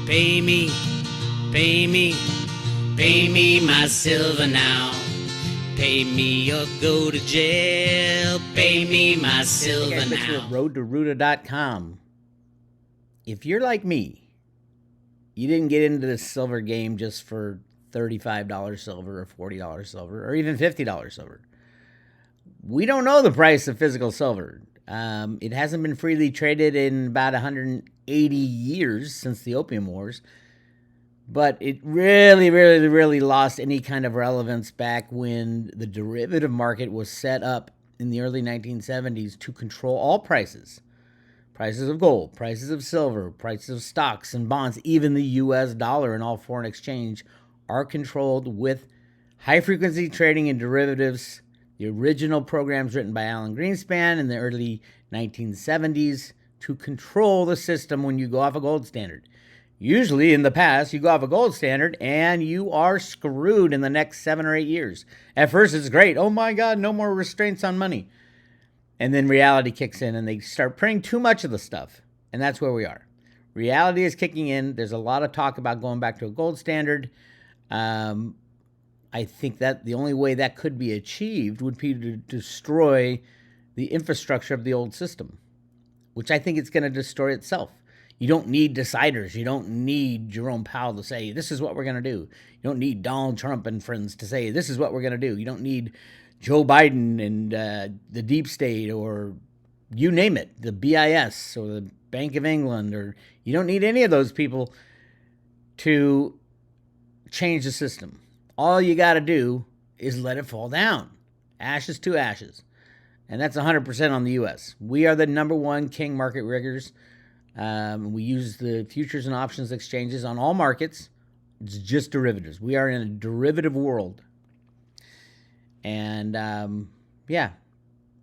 Pay me, pay me, pay me my silver now. Pay me or go to jail. Pay me my silver now. RoadToRuta.com. If you're like me, you didn't get into the silver game just for $35 silver or $40 silver or even $50 silver. We don't know the price of physical silver. It hasn't been freely traded in about 180 years since the Opium Wars. But it really lost any kind of relevance back when the derivative market was set up in the early 1970s to control all prices. Prices of gold, prices of silver, prices of stocks and bonds, even the US dollar and all foreign exchange are controlled with high-frequency trading and derivatives. The original programs written by Alan Greenspan in the early 1970s to control the system when you go off a gold standard. Usually in the past, you go off a gold standard and you are screwed in the next 7 or 8 years. At first, it's great. Oh my God, no more restraints on money. And then reality kicks in and they start printing too much of the stuff. And that's where we are. Reality is kicking in. There's a lot of talk about going back to a gold standard. I think that the only way that could be achieved would be to destroy the infrastructure of the old system, which I think it's going to destroy itself. You don't need deciders. You don't need Jerome Powell to say, this is what we're going to do. You don't need Donald Trump and friends to say, this is what we're going to do. You don't need Joe Biden and the deep state or you name it, the BIS or the Bank of England, or you don't need any of those people to change the system. All you got to do is let it fall down. Ashes to ashes. And that's 100% on the U.S. We are the number one king market riggers. We use the futures and options exchanges on all markets. It's just derivatives. We are in a derivative world. And,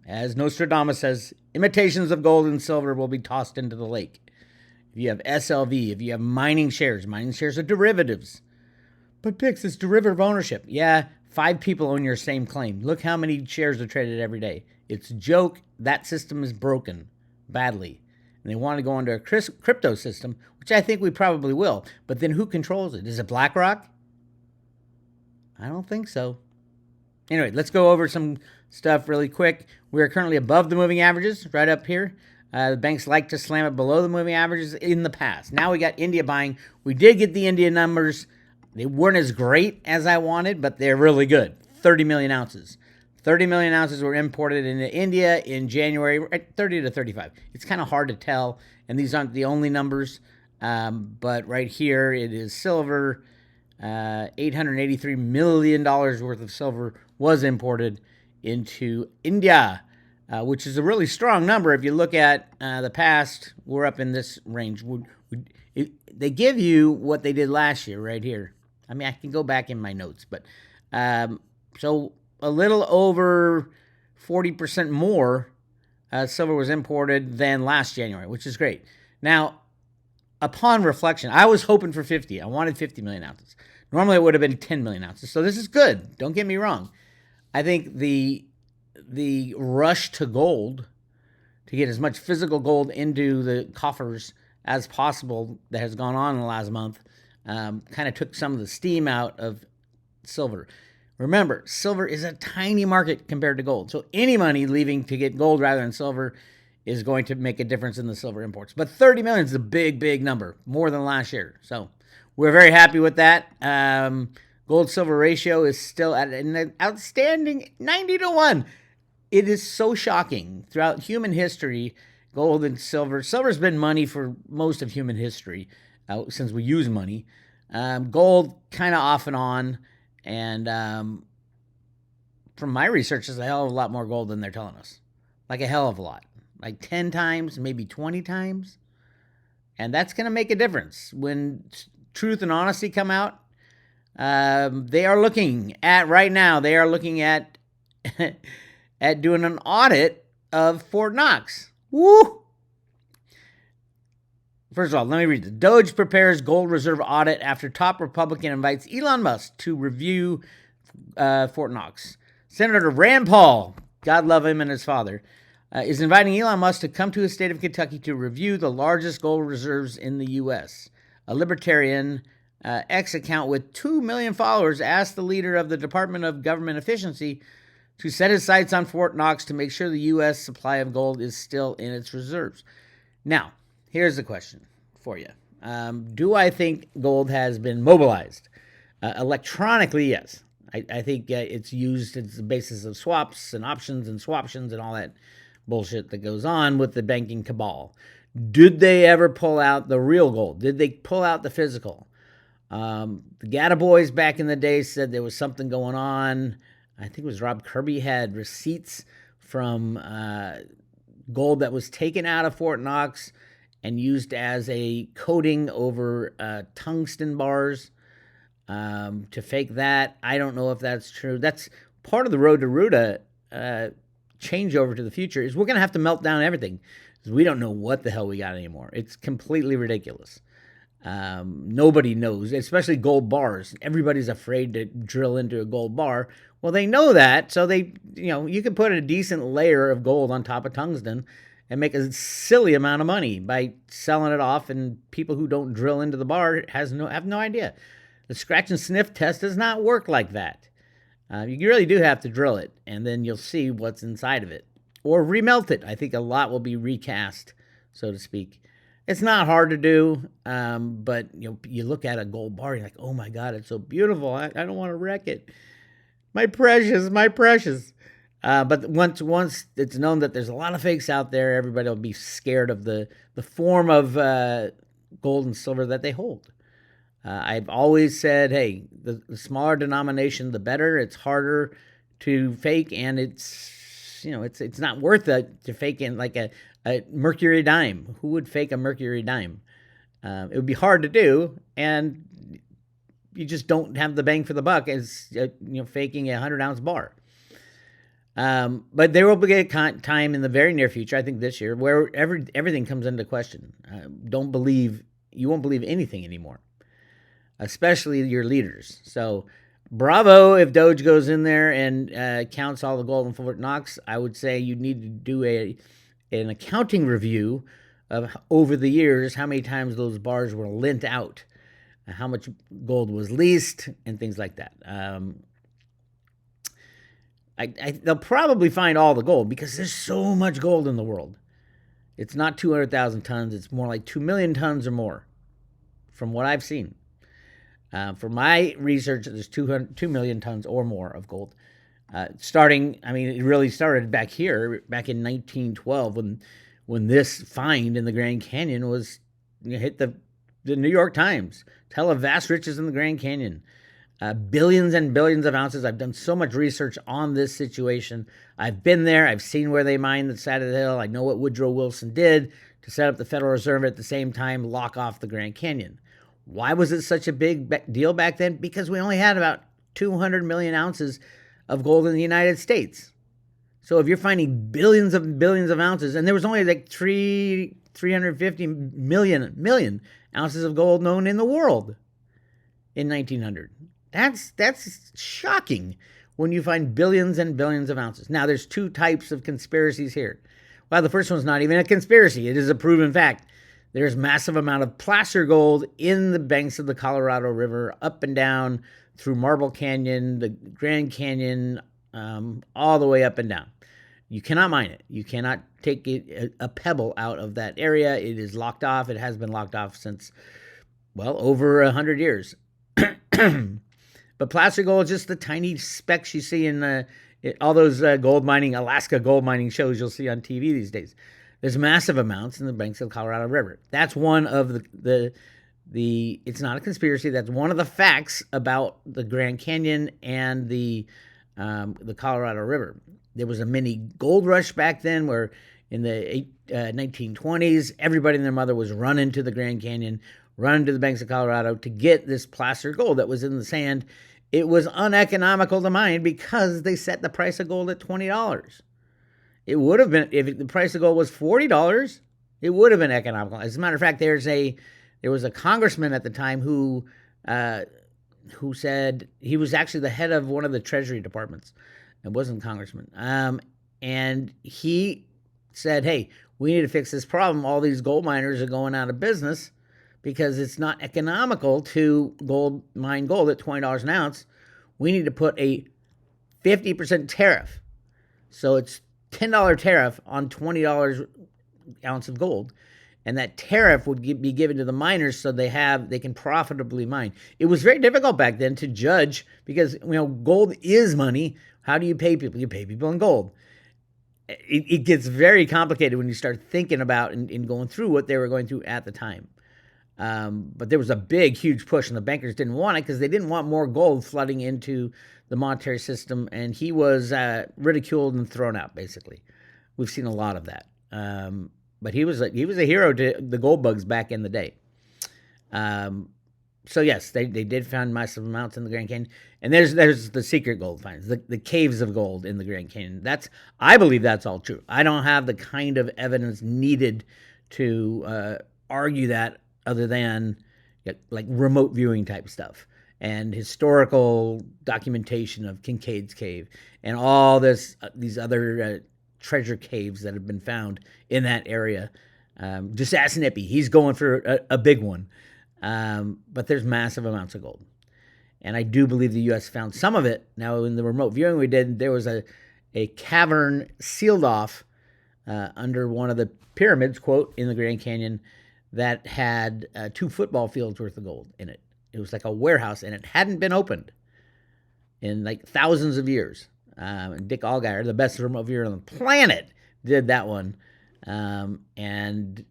as Nostradamus says, imitations of gold and silver will be tossed into the lake. If you have SLV, if you have mining shares are derivatives. But Bix, it's derivative ownership. Yeah, 5 people own your same claim. Look how many shares are traded every day. It's a joke. That system is broken badly. And they want to go into a crypto system, which I think we probably will. But then who controls it? Is it BlackRock? I don't think so. Anyway, let's go over some stuff really quick. We are currently above the moving averages, right up here. The banks like to slam it below the moving averages in the past. Now we got India buying. We did get the India numbers. They weren't as great as I wanted, but they're really good. 30 million ounces. 30 million ounces were imported into India in January, 30 to 35. It's kind of hard to tell, and these aren't the only numbers. But right here, it is silver. $883 million worth of silver was imported into India, which is a really strong number. If you look at the past, we're up in this range. They give you what they did last year right here. I mean, I can go back in my notes, but so a little over 40% more silver was imported than last January, which is great. Now, upon reflection, I was hoping for 50. I wanted 50 million ounces. Normally, it would have been 10 million ounces. So this is good. Don't get me wrong. I think the rush to gold, to get as much physical gold into the coffers as possible that has gone on in the last month, kind of took some of the steam out of silver. Remember, silver is a tiny market compared to gold. So any money leaving to get gold rather than silver is going to make a difference in the silver imports. But 30 million is a big number, more than last year. So we're very happy with that. Gold-silver ratio is still at an outstanding 90-1. It is so shocking. Throughout human history, gold and silver. Silver's been money for most of human history since we use money. Gold kind of off and on. And from my research, there's a hell of a lot more gold than they're telling us. Like a hell of a lot. Like 10 times, maybe 20 times. And that's going to make a difference. When truth and honesty come out, they are looking at, right now, they are looking at at doing an audit of Fort Knox. Woo! First of all, let me read this. Doge prepares gold reserve audit after top Republican invites Elon Musk to review Fort Knox. Senator Rand Paul, God love him and his father, is inviting Elon Musk to come to his state of Kentucky to review the largest gold reserves in the U.S. a libertarian X account with 2 million followers asked the leader of the Department of Government Efficiency to set his sights on Fort Knox to make sure the U.S. supply of gold is still in its reserves. Now, here's the question for you. Do I think gold has been mobilized? Electronically, yes. I think it's used as the basis of swaps and options and swaptions and all that bullshit that goes on with the banking cabal. Did they ever pull out the real gold? Did they pull out the physical? The Gata boys back in the day said there was something going on. I think it was Rob Kirby had receipts from gold that was taken out of Fort Knox and used as a coating over tungsten bars to fake that. I don't know if that's true. That's part of the road to Ruta changeover to the future is we're going to have to melt down everything because we don't know what the hell we got anymore. It's completely ridiculous. Nobody knows, especially gold bars. Everybody's afraid to drill into a gold bar. Well, they know that, so you can put a decent layer of gold on top of tungsten and make a silly amount of money by selling it off, and people who don't drill into the bar have no idea. The scratch and sniff test does not work like that. You really do have to drill it, and then you'll see what's inside of it. Or remelt it. I think a lot will be recast, so to speak. It's not hard to do, but you look at a gold bar, you're like, oh my God, it's so beautiful. I don't want to wreck it. My precious, my precious. But once it's known that there's a lot of fakes out there, everybody will be scared of the form of gold and silver that they hold. I've always said, hey, the smaller denomination, the better. It's harder to fake, and it's not worth it to fake in like a mercury dime. Who would fake a mercury dime? It would be hard to do, and you just don't have the bang for the buck as faking a 100-ounce bar. But there will be a time in the very near future, I think this year, where everything comes into question. You won't believe anything anymore, especially your leaders. So bravo if Doge goes in there and counts all the gold in Fort Knox. I would say you need to do an accounting review of over the years how many times those bars were lent out, how much gold was leased, and things like that. They'll probably find all the gold because there's so much gold in the world. It's not 200,000 tons. It's more like 2 million tons or more from what I've seen. For my research, there's 2 million tons or more of gold. It really started back here, back in 1912, when this find in the Grand Canyon was hit the New York Times. Tell of vast riches in the Grand Canyon. Billions and billions of ounces. I've done so much research on this situation. I've been there. I've seen where they mine the side of the hill. I know what Woodrow Wilson did to set up the Federal Reserve at the same time, lock off the Grand Canyon. Why was it such a big deal back then? Because we only had about 200 million ounces of gold in the United States. So if you're finding billions of ounces, and there was only like 350 million ounces of gold known in the world in 1900. That's shocking when you find billions and billions of ounces. Now, there's 2 types of conspiracies here. Well, the first one's not even a conspiracy. It is a proven fact. There's massive amount of placer gold in the banks of the Colorado River, up and down through Marble Canyon, the Grand Canyon, all the way up and down. You cannot mine it. You cannot take a pebble out of that area. It is locked off. It has been locked off since, over 100 years. But placer gold is just the tiny specks you see in all those Alaska gold mining shows you'll see on TV these days. There's massive amounts in the banks of the Colorado River. That's one of the it's not a conspiracy. That's one of the facts about the Grand Canyon and the Colorado River. There was a mini gold rush back then where in the 1920s, everybody and their mother was running to the Grand Canyon, running to the banks of Colorado to get this placer gold that was in the sand. It was uneconomical to mine because they set the price of gold at $20. It would have been, if the price of gold was $40, it would have been economical. As a matter of fact, there was a congressman at the time who said he was actually the head of one of the Treasury departments. It wasn't a congressman. And he said, hey, we need to fix this problem. All these gold miners are going out of business because it's not economical to mine gold at $20 an ounce. We need to put a 50% tariff. So it's $10 tariff on $20 ounce of gold. And that tariff would be given to the miners so they can profitably mine. It was very difficult back then to judge because, gold is money. How do you pay people? You pay people in gold. It gets very complicated when you start thinking about and going through what they were going through at the time. But there was a huge push, and the bankers didn't want it because they didn't want more gold flooding into the monetary system, and he was ridiculed and thrown out, basically. We've seen a lot of that. But he was a hero to the gold bugs back in the day. So yes, they did find massive amounts in the Grand Canyon, and there's the secret gold finds, the caves of gold in the Grand Canyon. I believe that's all true. I don't have the kind of evidence needed to argue that, other than like remote viewing type stuff and historical documentation of Kincaid's Cave and all these other treasure caves that have been found in that area. Jasasnippy, he's going for a big one. But there's massive amounts of gold. And I do believe the U.S. found some of it. Now, in the remote viewing we did, there was a cavern sealed off under one of the pyramids, quote, in the Grand Canyon that had 2 football fields worth of gold in it. It was like a warehouse, and it hadn't been opened in like thousands of years. And Dick Allgaier, the best remote viewer on the planet, did that one. And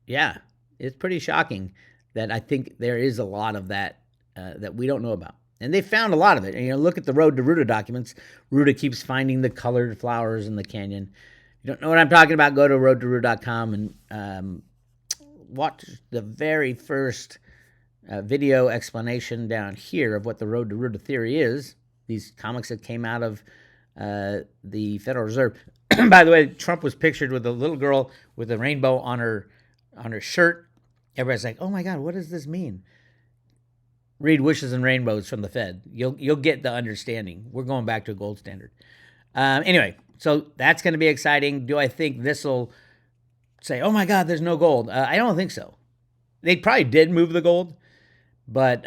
yeah, it's pretty shocking that I think there is a lot of that that we don't know about. And they found a lot of it. And, look at the Road to Ruta documents. Ruta keeps finding the colored flowers in the canyon. If you don't know what I'm talking about, go to roadtoruta.com and watch the very first video explanation down here of what the Road to Ruta theory is. These comics that came out of the Federal Reserve. By the way, Trump was pictured with a little girl with a rainbow on her shirt. Everybody's like, "Oh my God, what does this mean?" Read Wishes and Rainbows from the Fed. You'll get the understanding. We're going back to a gold standard. Anyway, so that's going to be exciting. Do I think this will say, "Oh my God, there's no gold"? I don't think so. They probably did move the gold, but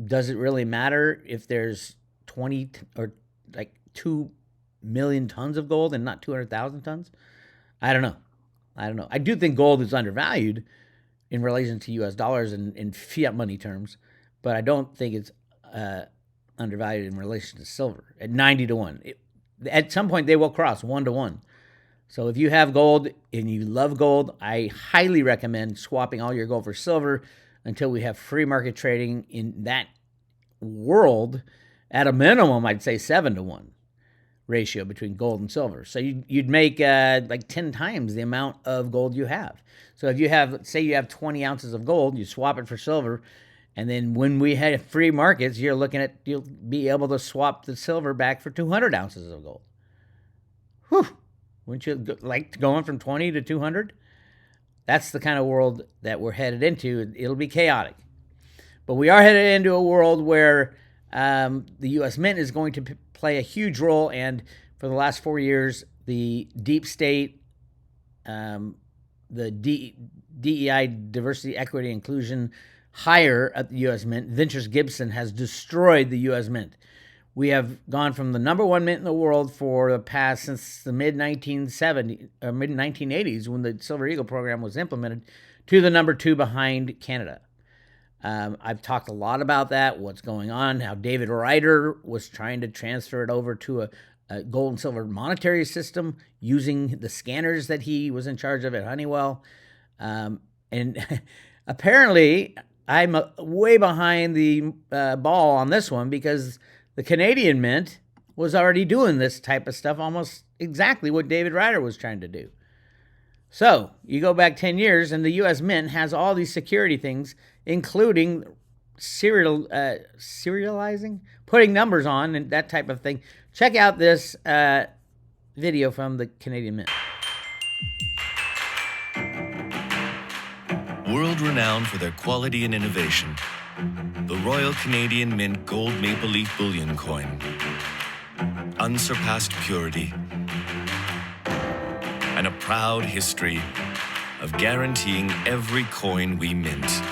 does it really matter if there's 20 or like 2 million tons of gold and not 200,000 tons? I don't know. I do think gold is undervalued in relation to U.S. dollars and in fiat money terms, but I don't think it's undervalued in relation to silver at 90 to 1. At some point, they will cross 1 to 1. So if you have gold and you love gold, I highly recommend swapping all your gold for silver until we have free market trading in that world. At a minimum, I'd say 7 to 1 ratio between gold and silver. So you'd make like 10 times the amount of gold you have. So if you have, say you have 20 ounces of gold, you swap it for silver, and then when we have free markets, you'll be able to swap the silver back for 200 ounces of gold. Whew. Wouldn't you like going from 20 to 200? That's the kind of world that we're headed into. It'll be chaotic. But we are headed into a world where the U.S. Mint is going to play a huge role, and for the last 4 years, the deep state, the DEI, diversity, equity, inclusion hire at the U.S. Mint, Ventures Gibson, has destroyed the U.S. Mint. We have gone from the number 1 mint in the world for the past since the mid-1970s or mid-1980s when the Silver Eagle program was implemented to the number 2 behind Canada. I've talked a lot about that, what's going on, how David Ryder was trying to transfer it over to a gold and silver monetary system using the scanners that he was in charge of at Honeywell. And apparently, I'm way behind the ball on this one because the Canadian Mint was already doing this type of stuff, almost exactly what David Ryder was trying to do. So you go back 10 years, and the U.S. Mint has all these security things, including serializing, putting numbers on, and that type of thing. Check out this video from the Canadian Mint. World-renowned for their quality and innovation, the Royal Canadian Mint Gold Maple Leaf Bullion Coin. Unsurpassed purity and a proud history of guaranteeing every coin we mint.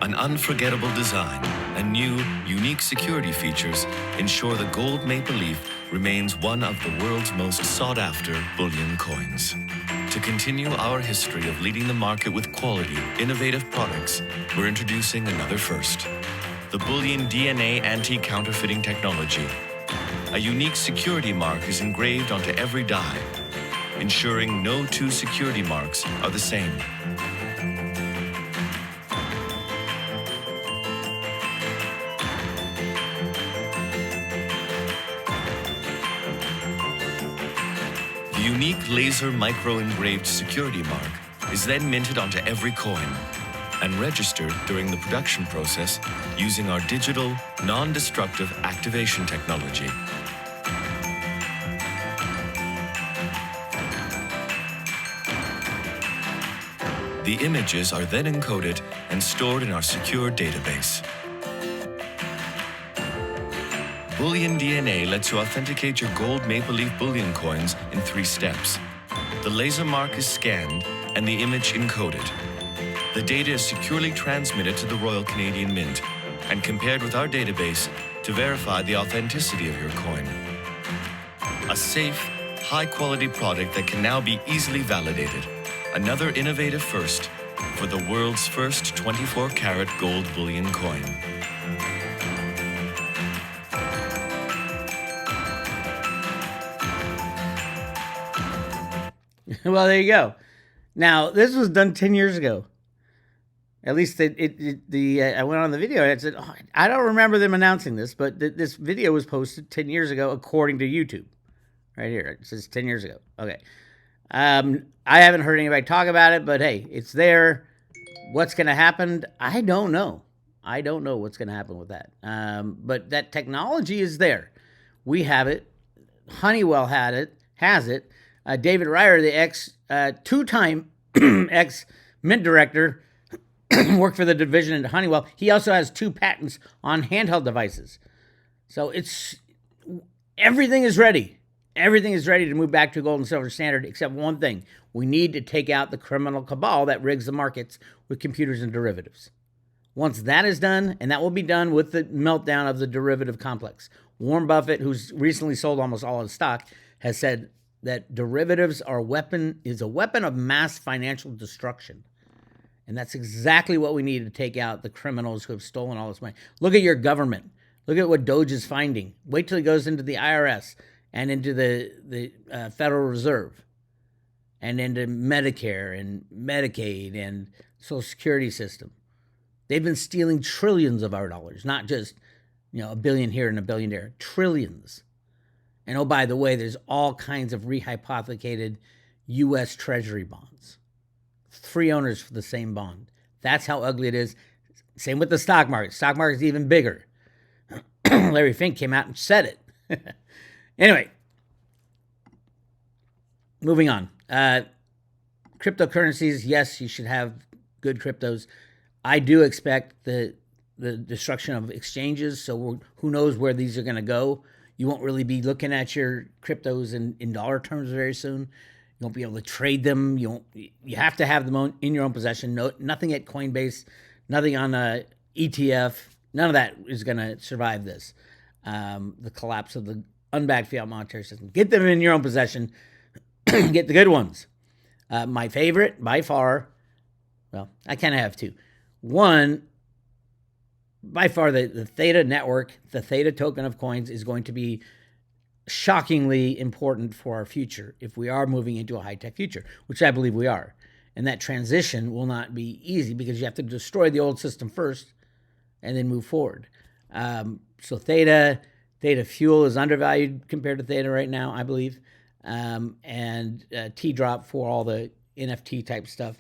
An unforgettable design and new, unique security features ensure the gold maple leaf remains one of the world's most sought-after bullion coins. To continue our history of leading the market with quality, innovative products, we're introducing another first. The Bullion DNA anti-counterfeiting technology. A unique security mark is engraved onto every die, ensuring no two security marks are the same. The unique laser micro-engraved security mark is then minted onto every coin and registered during the production process using our digital, non-destructive activation technology. The images are then encoded and stored in our secure database. Bullion DNA lets you authenticate your gold maple leaf bullion coins in 3 steps. The laser mark is scanned and the image encoded. The data is securely transmitted to the Royal Canadian Mint and compared with our database to verify the authenticity of your coin. A safe, high-quality product that can now be easily validated. Another innovative first for the world's first 24-karat gold bullion coin. Well, there you go. Now, this was done 10 years ago. At least I went on the video and it said, oh, I don't remember them announcing this, but this video was posted 10 years ago, according to YouTube. Right here, it says 10 years ago. Okay. I haven't heard anybody talk about it, but hey, it's there. What's going to happen? I don't know. I don't know what's going to happen with that. But that technology is there. We have it. Honeywell has it. David Weir, the two-time ex-Mint director, worked for the division in Honeywell. He also has 2 patents on handheld devices. So everything is ready. Everything is ready to move back to a gold and silver standard, except one thing. We need to take out the criminal cabal that rigs the markets with computers and derivatives. Once that is done, and that will be done with the meltdown of the derivative complex. Warren Buffett, who's recently sold almost all his stock, has said that derivatives are a weapon of mass financial destruction. And that's exactly what we need to take out the criminals who have stolen all this money. Look at your government. Look at what Doge is finding. Wait till it goes into the IRS and into the Federal Reserve and into Medicare and Medicaid and Social Security system. They've been stealing trillions of our dollars, not just a billion here and a billion there, trillions. And oh, by the way, there's all kinds of rehypothecated U.S. Treasury bonds. 3 owners for the same bond. That's how ugly it is. Same with the stock market. Stock market's even bigger. Larry Fink came out and said it. Anyway, moving on. Cryptocurrencies, yes, you should have good cryptos. I do expect the destruction of exchanges, so who knows where these are going to go. You won't really be looking at your cryptos in dollar terms very soon. You won't be able to trade them. You have to have them in your own possession. Nothing at Coinbase, nothing on a ETF. None of that is going to survive this. The collapse of the unbacked fiat monetary system. Get them in your own possession. Get the good ones. My favorite, by far, well, I kind of have 2. One, by far, the Theta network, the Theta token of coins, is going to be shockingly important for our future if we are moving into a high-tech future, which I believe we are. And that transition will not be easy because you have to destroy the old system first and then move forward. So Theta Fuel is undervalued compared to Theta right now, I believe. And T-Drop for all the NFT type stuff.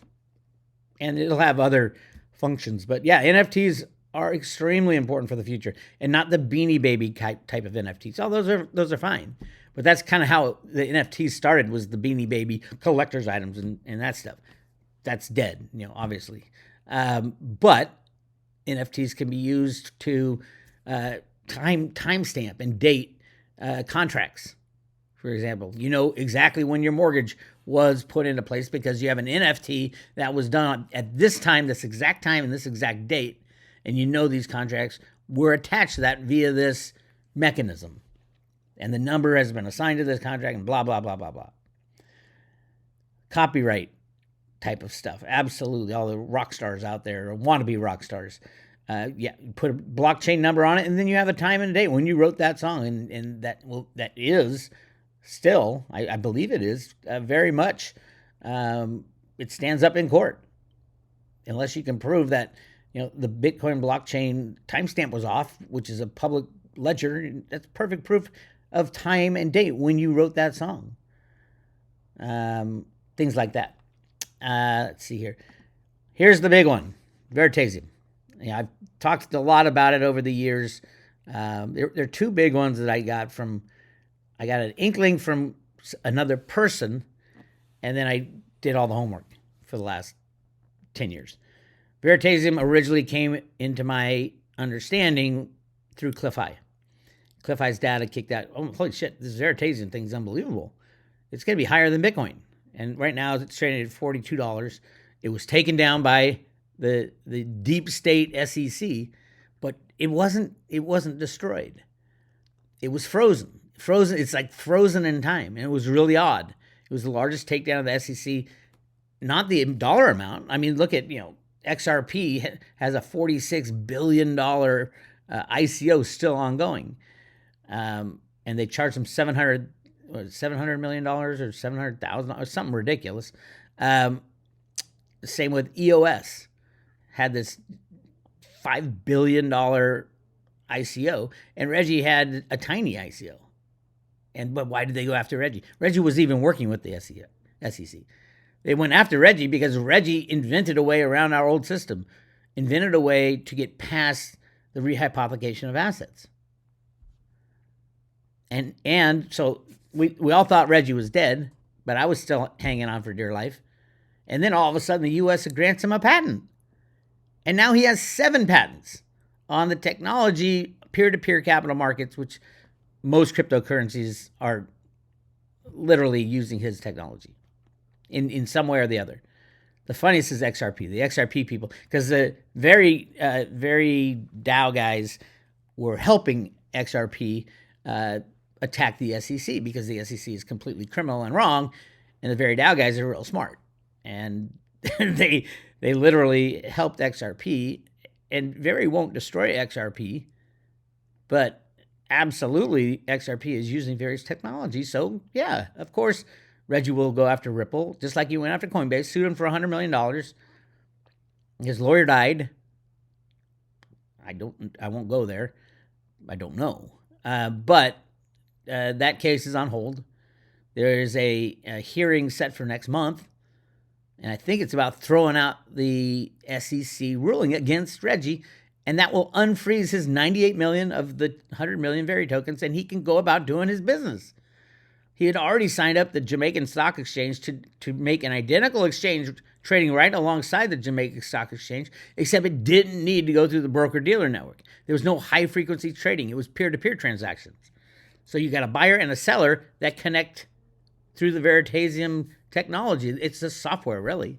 And it'll have other functions. But yeah, NFTs are extremely important for the future, and not the Beanie Baby type of NFTs. Oh, those are fine, but that's kind of how the NFTs started, was the Beanie Baby collector's items and that stuff. That's dead, obviously. But NFTs can be used to timestamp and date contracts. For example, exactly when your mortgage was put into place because you have an NFT that was done at this time, this exact time, and this exact date, and you know these contracts were attached to that via this mechanism. And the number has been assigned to this contract and blah, blah, blah, blah, blah. Copyright type of stuff. Absolutely. All the rock stars out there, or wannabe rock stars. Put a blockchain number on it, and then you have a time and a date when you wrote that song. And that is still, I believe it is, very much, it stands up in court. Unless you can prove that, the Bitcoin blockchain timestamp was off, which is a public ledger. That's perfect proof of time and date when you wrote that song. Things like that. Let's see here. Here's the big one, Veritasium. I've talked a lot about it over the years. There are two big ones that I got an inkling from another person, and then I did all the homework for the last 10 years. Veritasium originally came into my understanding through Cliff High. Cliff High's data kicked out, oh, holy shit, this Veritasium thing is unbelievable. It's going to be higher than Bitcoin. And right now it's trading at $42. It was taken down by the deep state SEC, but it wasn't destroyed. It was frozen. It's like frozen in time, and it was really odd. It was the largest takedown of the SEC, not the dollar amount. I mean, look at, XRP has a $46 billion ICO still ongoing. And they charged them $700 million or 700,000 or something ridiculous. Same with EOS, had this $5 billion ICO, and Reggie had a tiny ICO. But why did they go after Reggie? Reggie was even working with the SEC. They went after Reggie because Reggie invented a way around our old system, invented a way to get past the rehypothecation of assets. And so we all thought Reggie was dead, but I was still hanging on for dear life. And then all of a sudden the U.S. grants him a patent. And now he has 7 patents on the technology, peer-to-peer capital markets, which most cryptocurrencies are literally using his technology in some way or the other. The funniest is XRP, the XRP people, because the very DAO guys were helping XRP attack the SEC because the SEC is completely criminal and wrong, and the very DAO guys are real smart. And they literally helped XRP, and very won't destroy XRP, but absolutely XRP is using various technologies. So yeah, of course, Reggie will go after Ripple, just like he went after Coinbase, sued him for $100 million. His lawyer died. I won't go there. I don't know. But that case is on hold. There is a hearing set for next month. And I think it's about throwing out the SEC ruling against Reggie. And that will unfreeze his 98 million of the 100 million Veri tokens, and he can go about doing his business. He had already signed up the Jamaican Stock Exchange to make an identical exchange trading right alongside the Jamaican Stock Exchange, except it didn't need to go through the broker-dealer network. There was no high-frequency trading. It was peer-to-peer transactions. So you got a buyer and a seller that connect through the Veritasium technology. It's the software, really.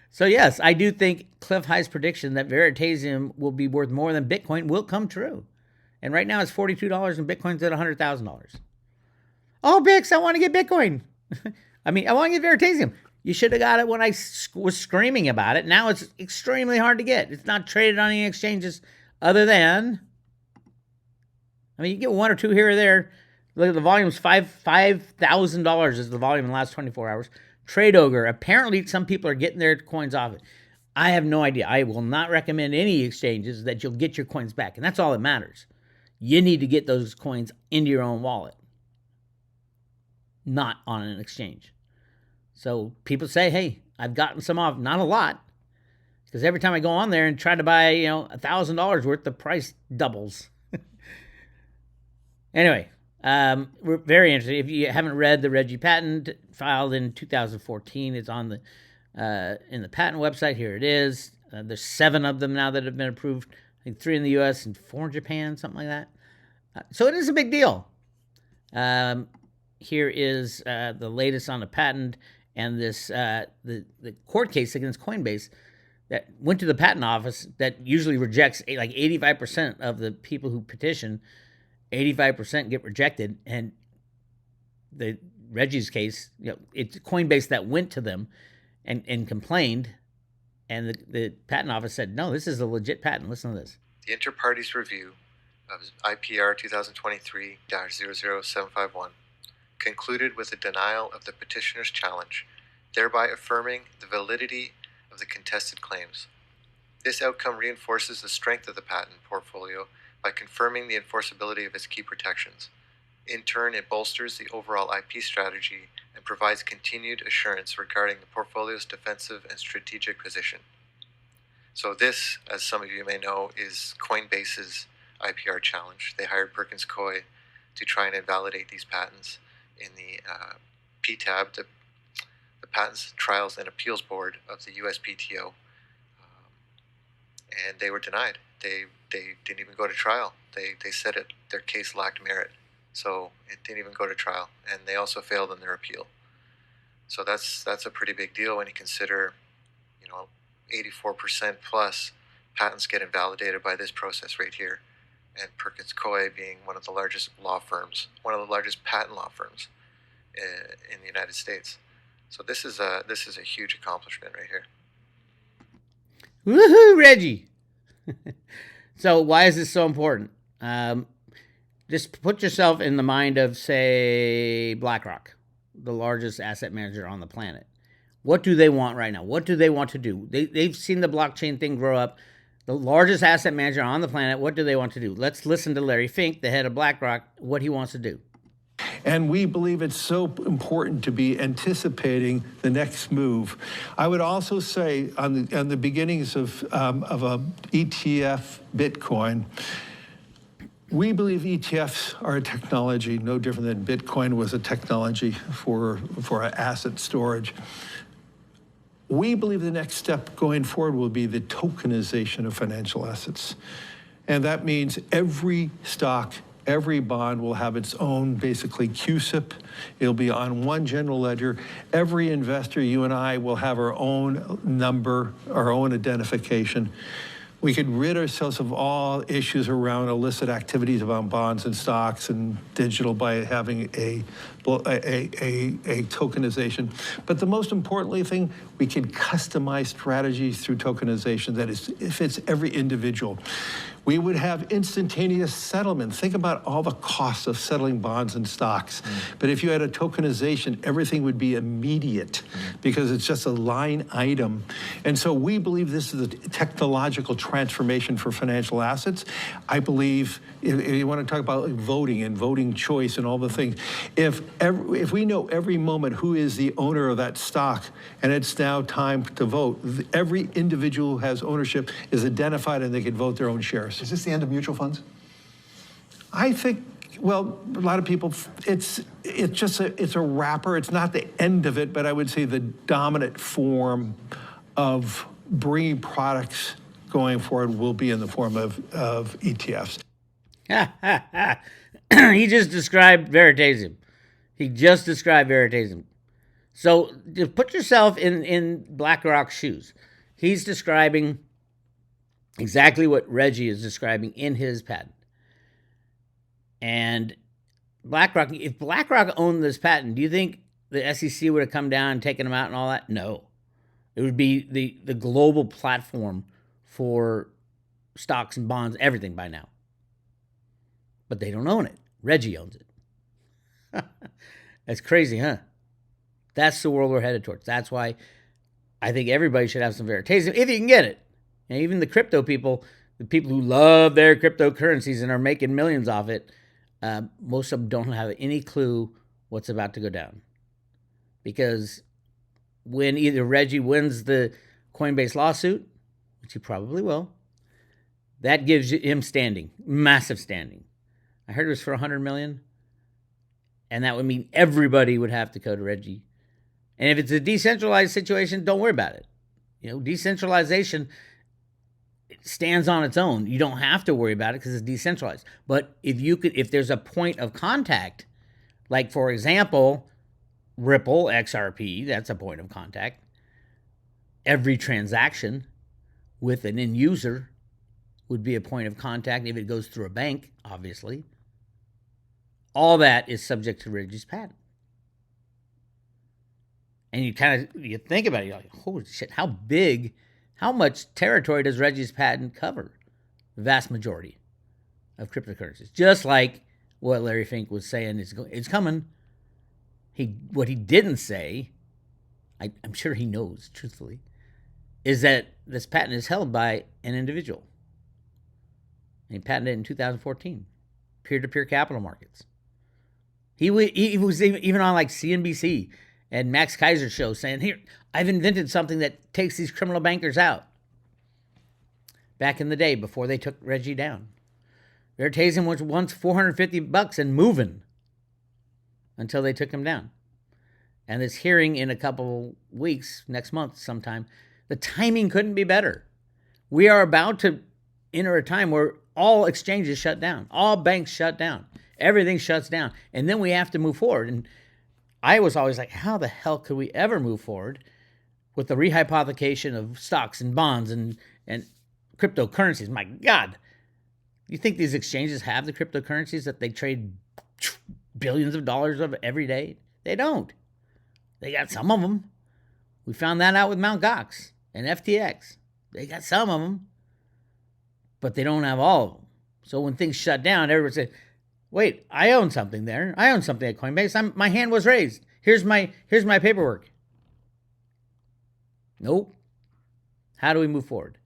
So yes, I do think Cliff High's prediction that Veritasium will be worth more than Bitcoin will come true. And right now it's $42 and Bitcoin's at $100,000. Oh, Bix, I want to get Bitcoin. I want to get Veritasium. You should have got it when I was screaming about it. Now it's extremely hard to get. It's not traded on any exchanges other than, you get one or two here or there. Look at the volume's $5,000 is the volume in the last 24 hours. Trade Ogre, apparently some people are getting their coins off it. I have no idea. I will not recommend any exchanges that you'll get your coins back. And that's all that matters. You need to get those coins into your own wallet, not on an exchange. So people say, hey, I've gotten some off. Not a lot. Because every time I go on there and try to buy, $1,000 worth, the price doubles. Anyway, we're very interested. If you haven't read the Reggie patent filed in 2014, it's on the in the patent website. Here it is. There's 7 of them now that have been approved. I think 3 in the U.S. and 4 in Japan, something like that. So it is a big deal. here is the latest on the patent and this the court case against Coinbase that went to the patent office that usually rejects like 85% of the people who petition. 85% get rejected, and the Reggie's case, it's Coinbase that went to them and complained, and the patent office said, no, this is a legit patent. Listen to this. The inter-parties review of IPR 2023-00751 concluded with a denial of the petitioner's challenge, thereby affirming the validity of the contested claims. This outcome reinforces the strength of the patent portfolio by confirming the enforceability of its key protections. In turn, it bolsters the overall IP strategy and provides continued assurance regarding the portfolio's defensive and strategic position. So this, as some of you may know, is Coinbase's IPR challenge. They hired Perkins Coie to try and invalidate these patents in the PTAB, the Patents, Trials, and Appeals Board of the USPTO, and they were denied. They didn't even go to trial. They said their case lacked merit, so it didn't even go to trial, and they also failed in their appeal. So that's a pretty big deal when you consider, 84% plus patents get invalidated by this process right here, and Perkins Coie being one of the largest law firms, one of the largest patent law firms in the United States. So this is a huge accomplishment right here. Woohoo, Reggie! So why is this so important? Just put yourself in the mind of, say, BlackRock, the largest asset manager on the planet. What do they want right now? What do they want to do? They've seen the blockchain thing grow up. The largest asset manager on the planet, what do they want to do? Let's listen to Larry Fink, the head of BlackRock, what he wants to do. And we believe it's so important to be anticipating the next move. I would also say on the beginnings of a ETF Bitcoin, we believe ETFs are a technology no different than Bitcoin was a technology for asset storage. We believe the next step going forward will be the tokenization of financial assets. And that means every stock, every bond will have its own, basically, CUSIP. It'll be on one general ledger. Every investor, you and I, will have our own number, our own identification. We could rid ourselves of all issues around illicit activities around bonds and stocks and digital by having a tokenization. But the most importantly thing, we can customize strategies through tokenization that fits every individual. We would have instantaneous settlement. Think about all the costs of settling bonds and stocks. But if you had a tokenization, everything would be immediate because it's just a line item. And so we believe this is a technological transformation for financial assets. I believe, if you want to talk about voting and voting choice and all the things, if we know every moment who is the owner of that stock and it's now time to vote, every individual who has ownership is identified and they can vote their own shares. Is this the end of mutual funds? I think, well, a lot of people, it's a wrapper. It's not the end of it, but I would say the dominant form of bringing products going forward will be in the form of ETFs. He just described Veritasium. So just put yourself in BlackRock's shoes. He's describing exactly what Reggie is describing in his patent. And BlackRock, if BlackRock owned this patent, do you think the SEC would have come down and taken them out and all that? No. It would be the global platform for stocks and bonds, everything by now. But they don't own it. Reggie owns it. That's crazy, huh? That's the world we're headed towards. That's why I think everybody should have some Veritasium, if you can get it. And even the crypto people, the people who love their cryptocurrencies and are making millions off it, most of them don't have any clue what's about to go down. Because when either Reggie wins the Coinbase lawsuit, which he probably will, that gives him standing, massive standing. I heard it was for $100 million. And that would mean everybody would have to go to Reggie. And if it's a decentralized situation, don't worry about it. Decentralization stands on its own. You don't have to worry about it because it's decentralized. But if there's a point of contact Like, for example, Ripple, XRP, that's a point of contact. Every transaction with an end user would be a point of contact if it goes through a bank, obviously. All that is subject to Reggie's patent. And you think about it, you're like, holy shit, how much territory does Reggie's patent cover? The vast majority of cryptocurrencies. Just like what Larry Fink was saying, it's coming. What he didn't say, I'm sure he knows, truthfully, is that this patent is held by an individual. And he patented it in 2014. Peer-to-peer capital markets. He was even on like CNBC and Max Kaiser's show saying, here, I've invented something that takes these criminal bankers out. Back in the day, before they took Reggie down. Veritasium was once $450 and moving until they took him down. And this hearing in a couple weeks, next month sometime, the timing couldn't be better. We are about to enter a time where all exchanges shut down, all banks shut down, everything shuts down, and then we have to move forward. And I was always like, how the hell could we ever move forward with the rehypothecation of stocks and bonds and cryptocurrencies? My God. You think these exchanges have the cryptocurrencies that they trade billions of dollars of every day? They don't. They got some of them. We found that out with Mt. Gox and FTX. They got some of them, but they don't have all of them. So when things shut down, everybody said, wait, I own something there. I own something at Coinbase. My hand was raised. Here's my paperwork. Nope. How do we move forward?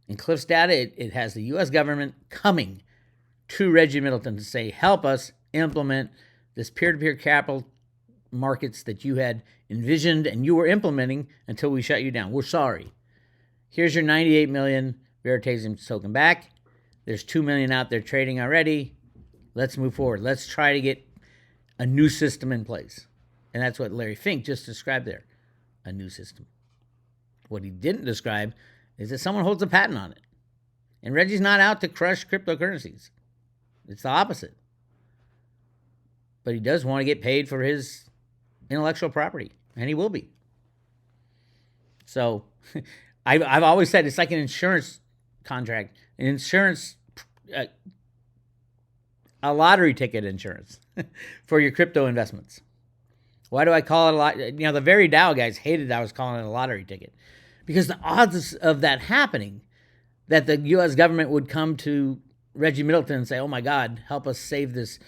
In Cliff's data, it has the U.S. government coming to Reggie Middleton to say, help us implement this peer-to-peer capital markets that you had envisioned and you were implementing until we shut you down. We're sorry. Here's your 98 million Veritasium token back. There's 2 million out there trading already. Let's move forward. Let's try to get a new system in place. And that's what Larry Fink just described there, a new system. What he didn't describe is that someone holds a patent on it. And Reggie's not out to crush cryptocurrencies. It's the opposite. But he does want to get paid for his intellectual property, and he will be. So I've always said it's like an insurance contract, a lottery ticket insurance for your crypto investments. Why do I call it a lot? The very Dow guys hated that I was calling it a lottery ticket. Because the odds of that happening, that the U.S. government would come to Reggie Middleton and say, oh my God, help us save this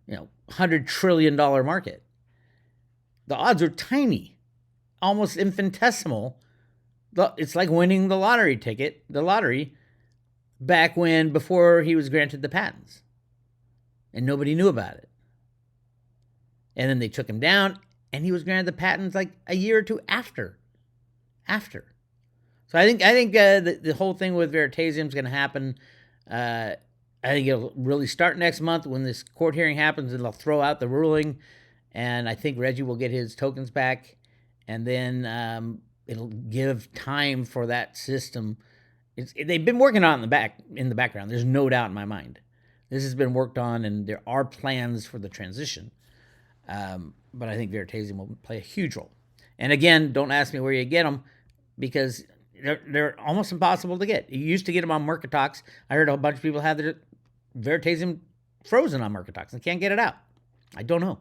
$100 trillion market. The odds are tiny, almost infinitesimal. It's like winning the lottery, back before he was granted the patents. And nobody knew about it. And then they took him down, and he was granted the patents like a year or two after. So I think the whole thing with Veritasium is going to happen. I think it'll really start next month when this court hearing happens, and they'll throw out the ruling. And I think Reggie will get his tokens back, and then it'll give time for that system. They've been working on it in the background. There's no doubt in my mind. This has been worked on, and there are plans for the transition. But I think Veritasium will play a huge role. And again, don't ask me where you get them, because they're almost impossible to get. You used to get them on Market Talks. I heard a bunch of people have their Veritasium frozen on Market Talks and can't get it out. I don't know.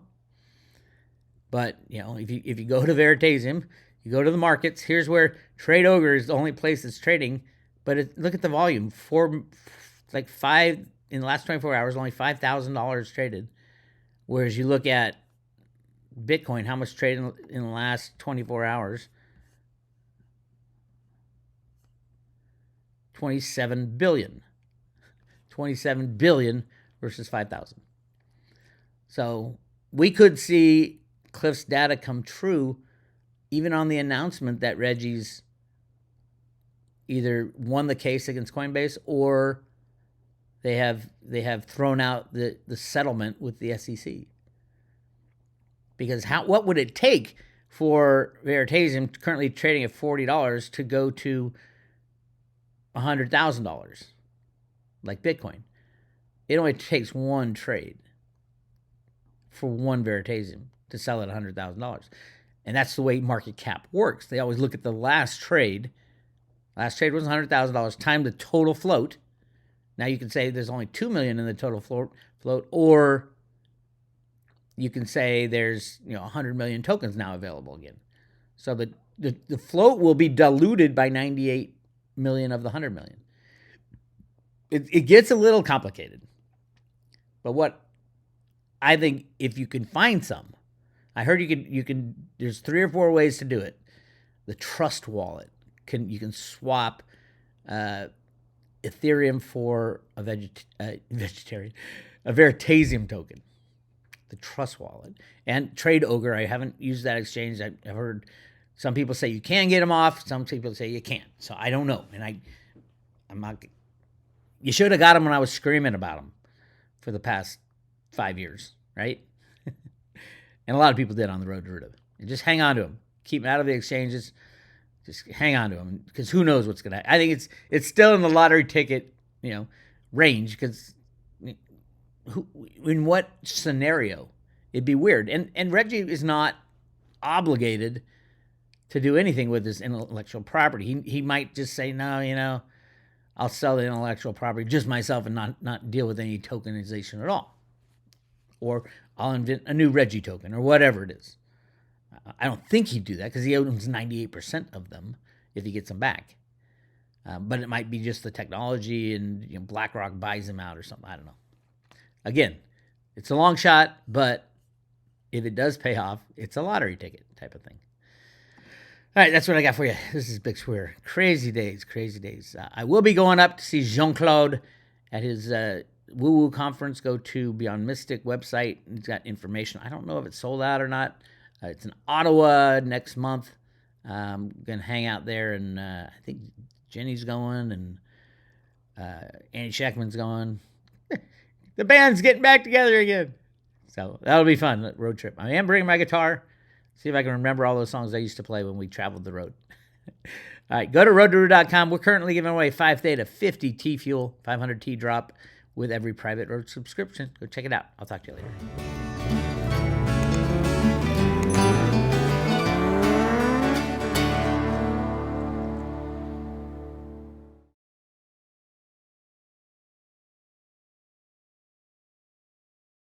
But, if you go to Veritasium, you go to the markets, here's where Trade Ogre is the only place that's trading. But look at the volume. In the last 24 hours, only $5,000 traded. Whereas you look at Bitcoin, how much traded in the last 24 hours? 27 billion. 27 billion versus 5,000. So we could see Cliff's data come true even on the announcement that Reggie's either won the case against Coinbase or they have thrown out the settlement with the SEC. Because what would it take for Veritasium, currently trading at $40, to go to $100,000 like Bitcoin? It only takes one trade. for one Veritasium to sell at $100,000. And that's the way market cap works. They always look at the last trade. Last trade was $100,000 times the total float. Now you can say there's only 2 million in the total float, or you can say there's 100 million tokens now available again. So the float will be diluted by 98 million of the 100 million. It gets a little complicated. But what I think, if you can find some, I heard you can there's 3 or 4 ways to do it. The trust wallet, you can swap Ethereum for a Veritasium token. The trust wallet. And Trade Ogre, I haven't used that exchange. I've heard some people say you can get them off, some people say you can't. So I don't know. And I'm not. You should have got them when I was screaming about them for the past 5 years, right? And a lot of people did on the road to Derivative. Just hang on to them. Keep them out of the exchanges. Just hang on to them, because who knows what's going to happen. I think it's still in the lottery ticket, range, because in what scenario? It'd be weird. And Reggie is not obligated to do anything with his intellectual property. He might just say, no, I'll sell the intellectual property just myself and not deal with any tokenization at all. Or I'll invent a new Reggie token or whatever it is. I don't think he'd do that, because he owns 98% of them if he gets them back. But it might be just the technology, and BlackRock buys them out or something. I don't know. Again, it's a long shot, but if it does pay off, it's a lottery ticket type of thing. All right, that's what I got for you. This is Bix Weir. Crazy days, crazy days. I will be going up to see Jean-Claude at his woo-woo conference. Go to Beyond Mystic website. He's got information. I don't know if it's sold out or not. It's in Ottawa next month. I'm going to hang out there, and I think Jenny's going, and Andy Shackman's going. The band's getting back together again. So that'll be fun, road trip. I am bringing my guitar. See if I can remember all those songs I used to play when we traveled the road. All right, go to roadtoderivative.com. We're currently giving away 5 Theta 50 T Fuel, 500 T drop with every private road subscription. Go check it out. I'll talk to you later.